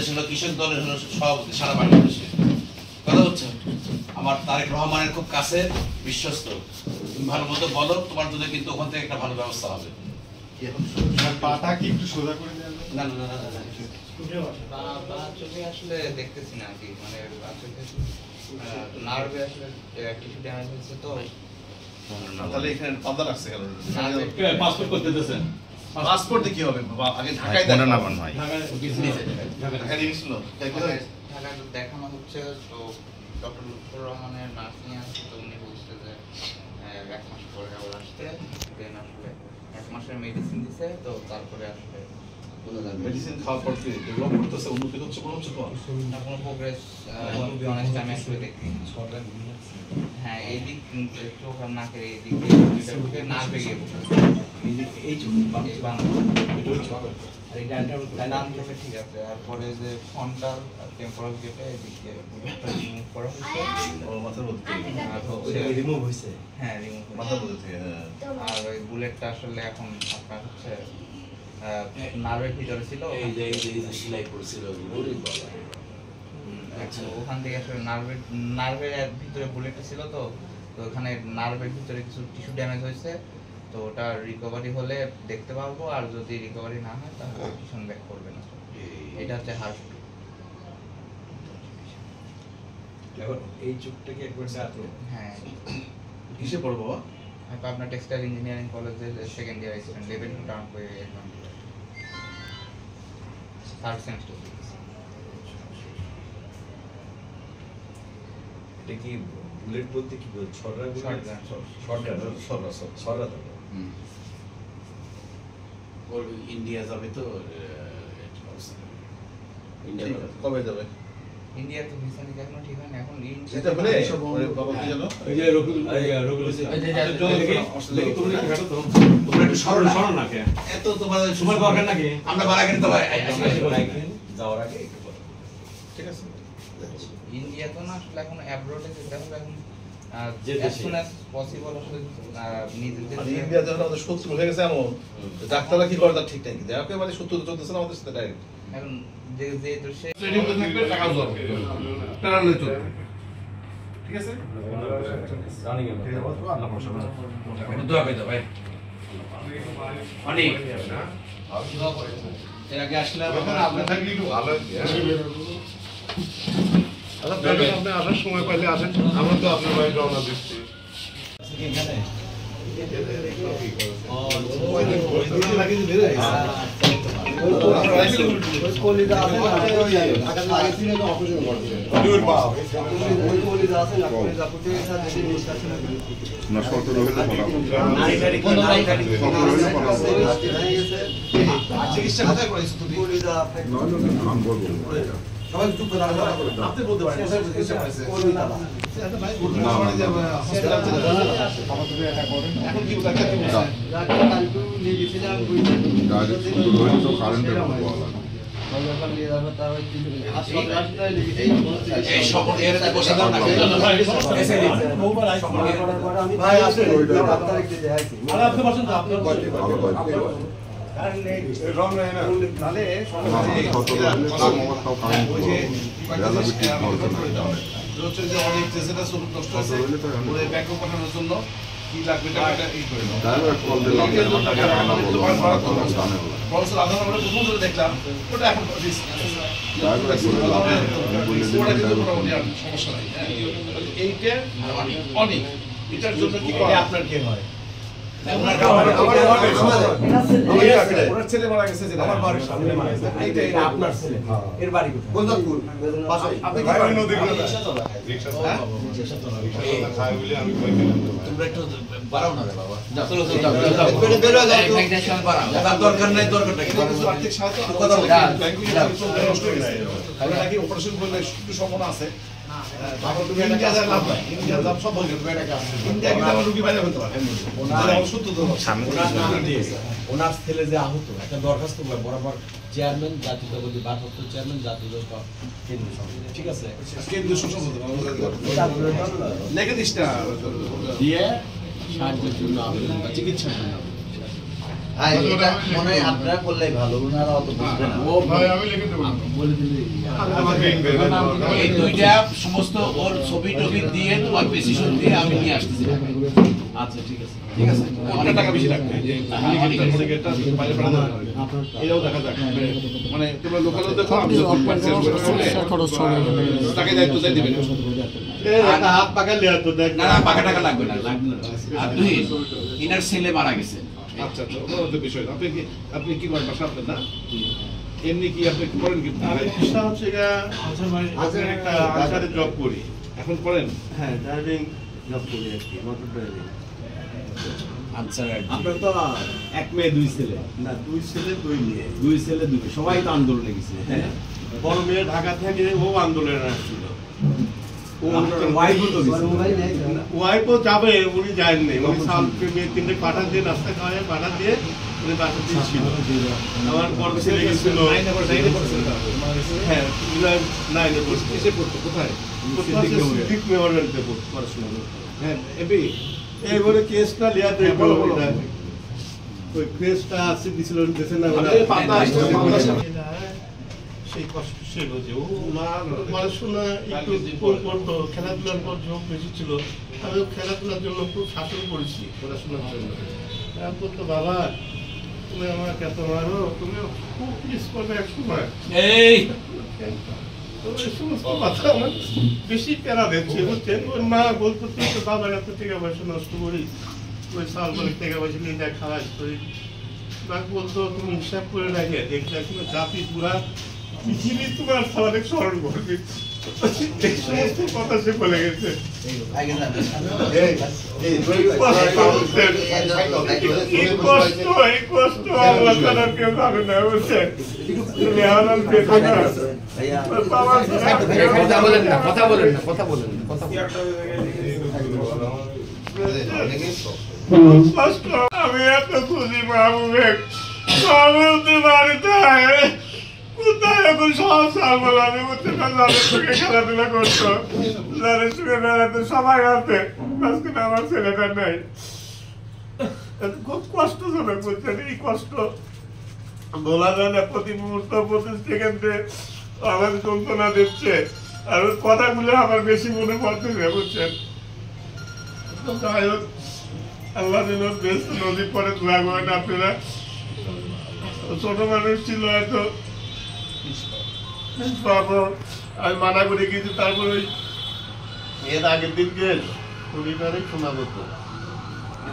বাংলাদেশ হলো কৃষক দলের হলো সভাপতি সারা বাংলাদেশে। কথা হচ্ছে আমার তারেক রহমানের খুব কাছে বিশ্বস্ত। তুমি ভালো মতো বলো, তোমার জন্য কিন্তু ওখান থেকে একটা ভালো ব্যবস্থা হবে। পাটা কি একটু সোজা করে দেওয়া যাবে? না না না না না, চোখে আসলে দেখতেছি না আর কি, মানে নার্ভে আসলে কিছু ড্যামেজ হয়েছে তো। তাহলে এখানে পাতা রাখছে কেন? পাসপোর্ট করতে দিতেছেন? পাসপোর্টে কি হবে বাবা? আগে ঢাকায় কোনটা দেখানো। নামান ভাই ঢাকায় নিয়েছিল কোথায়? ঢাকায় দেখানো হচ্ছে তো, ডক্টর লুৎফর রহমানের নার্স নিয়ে আসছে তো, উনি বলছে যে 1 মাস পরে আবার আসতে, দেন আসলে 1 মাসের মেডিসিন দিছে তো, তারপরে আসলে মেডিসিন খাওয়ার পর কি ডেভেলপ করতেছে, উন্নতি হচ্ছে কোনো হচ্ছে তো? কোনো প্রোগ্রেস অনেস্ট আমি আসলে দেখি। হ্যাঁ, এই দিক চোখ আর নাকের এই দিক দিয়ে নার্ভে গিয়ে এই নাম চোখে ঠিক আছে। আর পরে যে ফ্রন্টাল আর টেম্পোরাল গেটে এদিকে রিমুভ করা হয়েছে। ওর মাথার মধ্যে রিমুভ হয়েছে। হ্যাঁ, রিমুভ মাথার মধ্যে থেকে, হ্যাঁ। আর ওই বুলেটটা আসলে এখন আপনার হচ্ছে নার্ভের ভিতরে ছিল, এই যে সেলাই করেছিল ওখান থেকে আসলে নার্ভের ভিতরে বুলেটটা ছিল তো, তো ওখানে নার্ভের ভিতরে কিছু টিস্যু ড্যামেজ হয়েছে তো, ওটা রিকভারি হলে দেখতে পারবো, আর যদি রিকভারি না হয় তাহলে অপারেশন ব্যাক করবে না। এটা হচ্ছে হার্ট। এখন এই চোখটাকে একবার সাথে হ্যাঁ, কিসে পড়বো বাবা? আপনার টেক্সটাইল ইঞ্জিনিয়ারিং কলেজের second year student, level 2 term করে এক্সাম দিল, 3rd সেমিস্টার। এটা কি বুলেট বলতে কি বল? ছড়রা তো ওর ইন্ডিয়া যাবে তো, ইন্ডিয়া কবে যাবে? ইন্ডিয়া তো ভিসা নিতে এখনো ঠিক হয়নি, এখন এটা বলে ওরে বাবা কি জানো? ওই যে রকুল তোমরা একটু সরল সরল না কেন? এত তোমাদের সময় দরকার নাকি? আমরা বাড়া কেন তো ভাই যাওয়ার আগে ঠিক আছে। ইন্ডিয়া তো না, আসলে এখন অ্যাব্রোডে যেতে হবে এখন, যে as দেশে। soon as possible আসলে নিজেদের মানে ইন্ডিয়া যখন আমাদের শত্রু হয়ে গেছে এমন, ডাক্তাররা কি করে তার ঠিক নাই, কিন্তু একেবারে শত্রু চলতেছে না আমাদের সাথে ডাইরেক্ট। এখন যে দেশে স্টেডিয়ামে থাকবে, টাকা জমা প্যারালে চলবে। ঠিক আছে? রানিং এ দোয়া করে দাও ভাই। অনেক এর আগে আসলে আপনি থাকলে একটু ভালো হতো। আপনি আসার সময় পাইলে আসেন, আমরা তো আপনার বাড়ি রওনা দিচ্ছি। না 17 হলে চিকিৎসা কোথায় করেছো তুমি? নাম বলবো সবাই চুপ করে আপনি বলতে পারেন চিকিৎসা করেছে এখন কি ডাক্তার কি বলছে? ডাইরেক্ট শুরু হলে তো কারেন্টের বলা এই সকল এরিয়াতে বসে দাও না ভাই আসলে ডাক্তার কে দেখাইছি আর আপনি বসেন তো, আপনি ভালো হয় রং রহে না তাহলে হচ্ছে যে অনেক চেষ্টা নষ্ট আছে ওই ব্যাকআপ পাঠানোর জন্য কি লাগবে টাকাটা এই করে নাও। বলছো আধা ঘন্টা প্রথম ধরে দেখলাম ওটা এখন সমস্যা নাই। এইটা অনেক এটার জন্য কি করে আপনার কি হয়? ওনার ছেলে মারা গেছে, যেটা আমার বাড়ির সামনে মারা গেছে, এইটা আপনার ছেলে। এর বাড়ি কোথায় আপনি কি করেন? নদী তোমরা একটু বাড়াও না রে বাবা, চলো চলো যাও দরকার নাই, দরকারটা কি আর্থিক সাহায্য কথা বলি নষ্ট হয়ে গেছে, নাকি অপারেশন করলে একটু সম্ভাবনা আছে। ইন্ডিয়া যা লাভ নাই, ইন্ডিয়ার দাম সব বলছে ইন্ডিয়া কিন্তু আমার রুগী বাইরে হতে পারে ওনার ছেলে যে আহত, একটা দরখাস্ত বরাবর চেয়ারম্যান জাতীয়তাবাদী ভারপ্রাপ্ত চেয়ারম্যান জাতীয় কেন্দ্রীয় সংসদ, ঠিক আছে, কেন্দ্রীয় শোষণ লেগে দিস না দিয়ে সাহায্যের জন্য আবেদন বা চিকিৎসার জন্য হ্যাঁ এটা মনে হয় আপনারা করলেই ভালো, ওনারা অত বুঝবে না। ও ভাই আমি লিখে দেবো বলে দিলে এই দুইটা সমস্ত ওর ছবি টবি দিয়ে তোমার প্রেসিশন দিয়ে আমি নিয়ে আসতেছি। আচ্ছা ঠিক আছে। ঠিক আছে, অনেক টাকা বেশি লাগবে যে এটা বাইরে পাঠানো যাবে। এটাও দেখা যাক মানে তোমরা লোকালও দেখো আমি টাকা দায়িত্ব চাই দিবেন হাত পাকা লিয়া তো দেখ না না পাকা টাকা লাগবে না। আর দুই ইনার ছেলে মারা গেছে। আচ্ছা আচ্ছা ওটা হচ্ছে বিষয় আপনি কি করেন বাসা আপনার না এমনি কি আপনি করেন কি পেশা হচ্ছে একটা আনসারে জব করি। এখন করেন হ্যাঁ, ড্রাইভিং জব করি আর কি, মোটর ড্রাইভিং। আনসার আপনার তো 1 মেয়ে 2 ছেলে, না, 2 ছেলে 2 মেয়ে। 2 ছেলে 2 মেয়ে, সবাই তো আন্দোলনে গেছে। হ্যাঁ, বড় মেয়ে ঢাকা থেকে ও আন্দোলনে আসছিল। ওয়াইফও যাবে, উনি যাননি। উনি সালকে মেয়ে 3টে পাঠা দিয়ে নাস্তা খাওয়ায় পাঠা দিয়ে উনি বাসা দিয়ে ছিল। আমার বড় ছেলে গেছিল, হ্যাঁ 9-এ পড়ছে। কিসে পড়তো কোথায় সিদ্দিক মেমোরিয়ালতে পড়াশোনা করতো। হ্যাঁ এবি এইবারে কেসটা লিয়াতে বলো। ওই কেসটা আছে দিছিল দেশে না সেই কষ্ট সে বোঝে। ও পড়াশোনা একটু কম করতো, খেলাধুলার উপর ঝোঁক বেশি ছিল। আমি খেলাধুলার জন্য খুব শাসন করেছি পড়াশোনার জন্য। আমি বলতো, বাবা তুমি আমাকে এত মারো, তুমি খুব মিস করবে এক সময়। এই তো এই সমস্ত কথা আমার বেশি প্যারা দিচ্ছে, বুঝছেন। ওর মা বলতো, তুই তো বাবার এত টাকা পয়সা নষ্ট করিস, ওই সাল করে টাকা পয়সা নিয়ে যা খাওয়াস তুই। বাক বলতো, তুমি হিসাব করে রাখে দেখলে কোনো জাতি পুরা পৃথিবী তোমার অনেক স্মরণ করবে। এই সমস্ত কথা সে বলে গেছে। এই কষ্ট আল্লাহ তাআলা কেউ জানে না, বুঝছেন। তুমি আমার বেদনা কষ্ট। আমি এত খুশি মাহবুবের বাড়িতে কোথায় এখন সব সাল বলে আমি বুঝতে না, যাদের সঙ্গে খেলাধুলা করতো, যাদের সঙ্গে বেড়াতে সবাই আছে, আজকে আমার ছেলেটা নেই। খুব কষ্টজনক, বুঝছেন। এই কষ্ট বলা যায় না। প্রতি মুহূর্ত প্রতি সেকেন্ডে আমার যন্ত্রণা দিচ্ছে, আর ওর কথাগুলো আমার বেশি মনে পড়তেছে, বুঝছেন। যাই হোক, আল্লাহ যেন বেশ নদী পরে দোয়া করেন আপনারা। ছোট মানুষ ছিল হয়তো, আমি মানা করে গিয়েছি। তারপরে এর আগের দিনকে পরিবারে শোনা হতো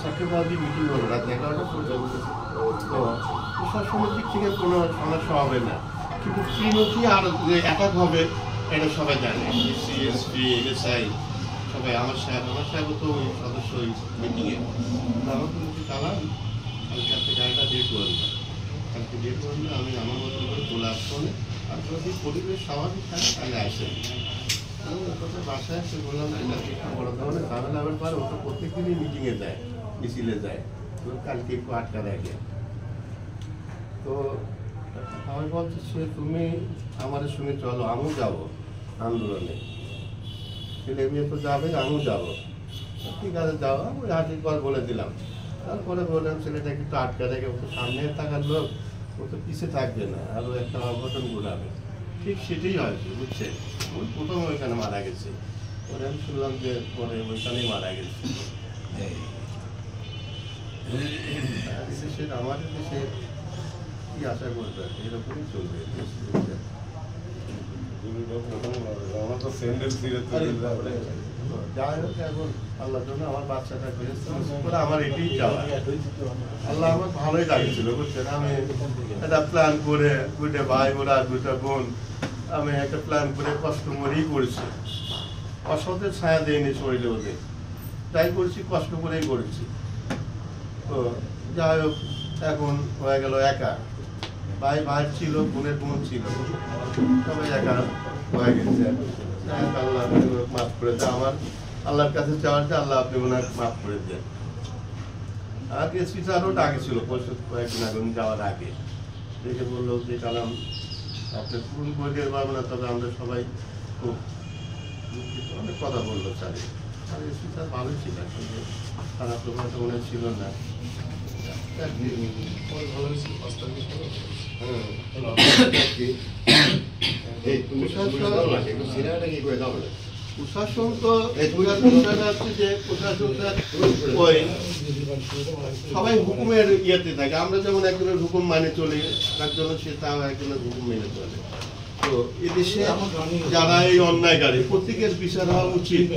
সাকিবাদী মিটিং হলো রাত 11টা পর্যন্ত। তো প্রশাসনের দিক থেকে কোনো সমস্যা হবে না, কিন্তু শ্রীমতী আর যে একক হবে এটা সবাই জানে। সিএসপি এসআই সবাই, আমার সাহেব তো ওই সদস্য ওই মিটিংয়ে। আমার তো মুখে চালান, কালকে আপনি গাড়িটা ডেট করবেন, কালকে ডেট করলে আমি আমার মতন করে চলে আসবো না। আর যদি পরিবেশ স্বাভাবিক থাকে তাহলে আসেন। আমি ওটা বাসায় এসে বললাম, বড় ধরনের ঝামেলা হওয়ার পর ওটা প্রত্যেকদিনই মিটিংয়ে যায়, মিছিলে যায়। তো কালকে একটু আটকা দেখে। তো আমি বলছি, সে তুমি আমাদের সঙ্গে চলো, আমিও যাবো আন্দোলনে। ছেলে মেয়ে তো যাবে, আমিও যাবো। ঠিক আছে যাও, আমি হাতির পর বলে দিলাম। তারপরে বললাম, ছেলেটাকে একটু আটকা দেখে, ও তো সামনে থাকার লোক, ও তো পিছিয়ে থাকবে না, আরও একটা অঘটন ঘটাবে। ঠিক সেটাই হয়েছে, বুঝছেন। ওই প্রথম ওইখানে মারা গেছে, পরে আমি শুনলাম যে পরে ওইখানেই মারা গেছে। দেশের আমাদের দেশে কি আশা করবে, এরকমই চলবে। আমার তো স্যান্ডেল ছিঁড়ে যাই হোক, এখন আল্লাহর জন্য আমার বাচ্চাটা হয়েছে, আমার এটাই চাওয়া। আল্লাহ আমার ভালোই লাগছিল, বুঝছেন। আমি একটা প্ল্যান করে 2টা ভাই ওরা 2টা বোন, আমি একটা প্ল্যান করে কষ্ট মরেই করেছি। অসতের ছায়া দেয়নি শরীরে ওদের, তাই করেছি, কষ্ট করেই করেছি। তো যাই হোক, এখন হয়ে গেল একা। ভাই ছিল, বোনের বোন ছিল, সবাই একা হয়ে গেছে। আল্লাহ মাফ করে দেয়। আমার আল্লাহর কাছে চাওয়ার যে আল্লাহ আপনি ওনার মাফ করে দেন। আর এসপি স্যারও ডাকেছিল কয়েকদিন আগে, যাওয়ার আগে দেখে বললো যে কালাম আপনি পূরণ করে দিতে পারবো না, তবে আমরা সবাই খুব অনেক কথা বললো স্যার। আর এসপি স্যার ভালোই ছিল, খারাপ লোক মনে ছিল না। প্রশাসন তো বিষয়টা হচ্ছে যে প্রশাসনটা ওই সবাই হুকুমের ইয়েতে থাকে। আমরা যেমন একজনের হুকুম মানে চলি, তার জন্য সে তাও একজনের হুকুম মেনে চলে। তো এদেশে যারা এই অন্যায়কারী প্রত্যেকের বিচার হওয়া উচিত।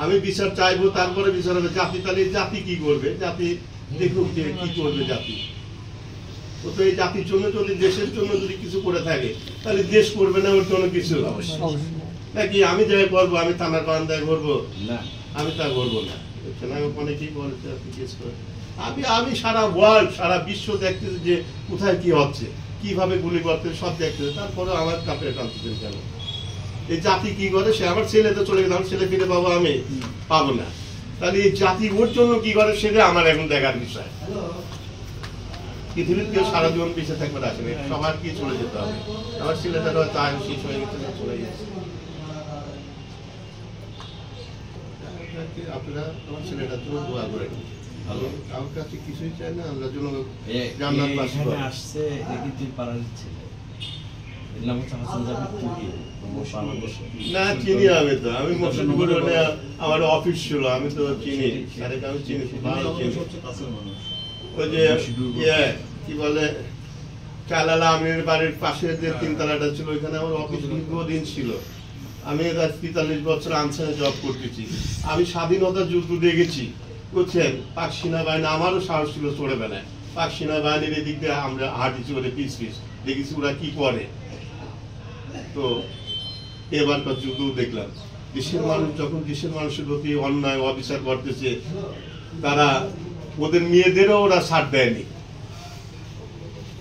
আমি বিচার চাইবো, তারপরে বিচার হবে জাতি। তাহলে জাতি কি করবে? জাতি দেখুক যে কি করবে জাতি। ও তো এই জাতির জন্য যদি দেশের জন্য যদি কিছু করে থাকে তাহলে দেশ করবে না ওর জন্য কিছু নাকি? আমি যাই করবো, আমি থানার বারান্দায় করবো না, আমি তা করবো না। অনেকেই বলেছে আপনি কেস করে। আমি সারা ওয়ার্ল্ড সারা বিশ্ব দেখতেছি যে কোথায় কি হচ্ছে, কিভাবে গুলি করতে সব দেখতেছে। তারপরে আমার কাপড়ে টানতেছেন কেন? এই জাতি কি করে? সে আমার ছেলে তো চলে গেছে, আমার ছেলে ফিরে পাবো আমি পাবো না। তাহলে এই জাতি ওর জন্য কি করে সেটা আমার এখন দেখার বিষয়। পৃথিবীর কেউ সারা জীবন বেঁচে থাকবে না, আসলে সবার কি চলে যেতে হবে। আমার ছেলেটারও টাইম শেষ হয়ে গেছে, চলে গেছে। আপনারা আমার ছেলেটার জন্য দোয়া করেন। আমার কাছে কিছুই চাই না, আমরা জন্য জান্নাত বাসী করেন। আসছে এদিকে পাড়ার ছেলে, এর নাম হচ্ছে হাসান জাবির তুহি, না চিনি আমি তো, আমি মসজিদপুরে আমার অফিস ছিল, আমি তো চিনি, আমি চিনি, খুব ভালো চিনি। ওই যে কি বলে চালালা আমির বাড়ির পাশে যে তিনতলাটা ছিল, ওইখানে আমার অফিস দীর্ঘদিন ছিল। আমি ৪৩ বছর আনসারে জব করতেছি। আমি স্বাধীনতা যুদ্ধ দেখেছি, বুঝছেন? পাক সেনাবাহিনী, আমারও সাহস ছিল ছোটবেলায়। পাক সেনাবাহিনীর এদিক দিয়ে আমরা হাঁটিছি ওরে পিস পিস, দেখেছি ওরা কি করে। তো এবারকার যুদ্ধ দেখলাম, দেশের মানুষ যখন দেশের মানুষের প্রতি অন্যায় অবিচার করতেছে, তারা ওদের মেয়েদেরও ওরা ছাড় দেয়নি,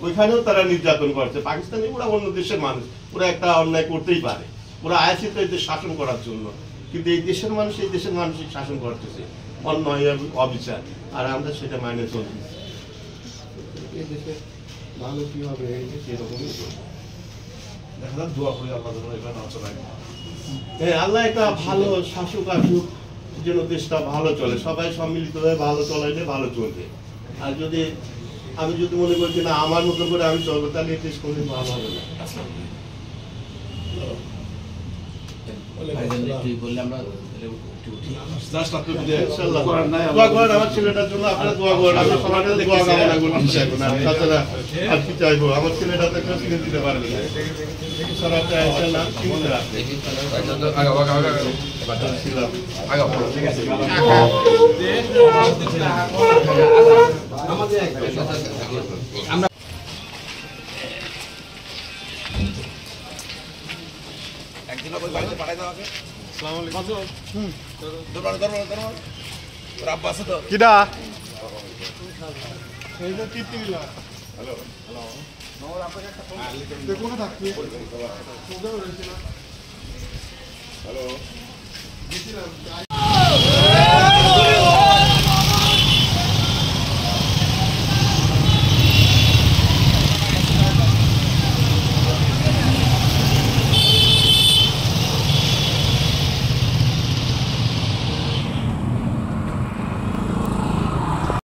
ওইখানেও তারা নির্যাতন করছে। পাকিস্তানি ওরা অন্য দেশের মানুষ, ওরা একটা অন্যায় করতেই পারে, ওরা আয়াসিত এদের শাসন করার জন্য। কিন্তু এই দেশের মানুষ এই দেশের মানুষই শাসন করতেছে, অন্যায় অবিচার, আর আমরা সেটা মাইনে চলতেছি। এই দেশে ভালো কি হবে সেরকমই দেখা যাক, দোয়া করি আল্লাহ যেন এখানে চলায়। হ্যাঁ, আল্লাহ একটা ভালো শাসক আসুক, যেন দেশটা ভালো চলে, সবাই সম্মিলিত হয়ে ভালো চলাইলে ভালো চলবে। আর যদি আমি যদি মনে করি না আমার মতো করে আমি চলবো, তাহলে এই দেশ কোনোদিন ভালো হবে না। বললে আমরা জাস্ট আপনি ইনশাআল্লাহ দোয়া করেন আমার ছেলেটার জন্য, আপনারা দোয়া করেন। আমি সবার কাছে দোয়া কামনা করতেছি এখন, আর তাছাড়া আর কি চাইবো? আমার ছেলেটা তো কেউ কিনে দিতে পারবে না, সারা চাইছে না কিনতে রাখবে। একদিন ওই বাড়িতে পাঠাই দাও আগে। আসসালামু আলাইকুম। দরবার তোর আব্বা আছে তো? কিডা এইটা কি দিলা? হ্যালো আমার আপনাকে একটা ফোন দেখো না থাকবে সোজা হয়েছিল। হ্যালো দিছিলাম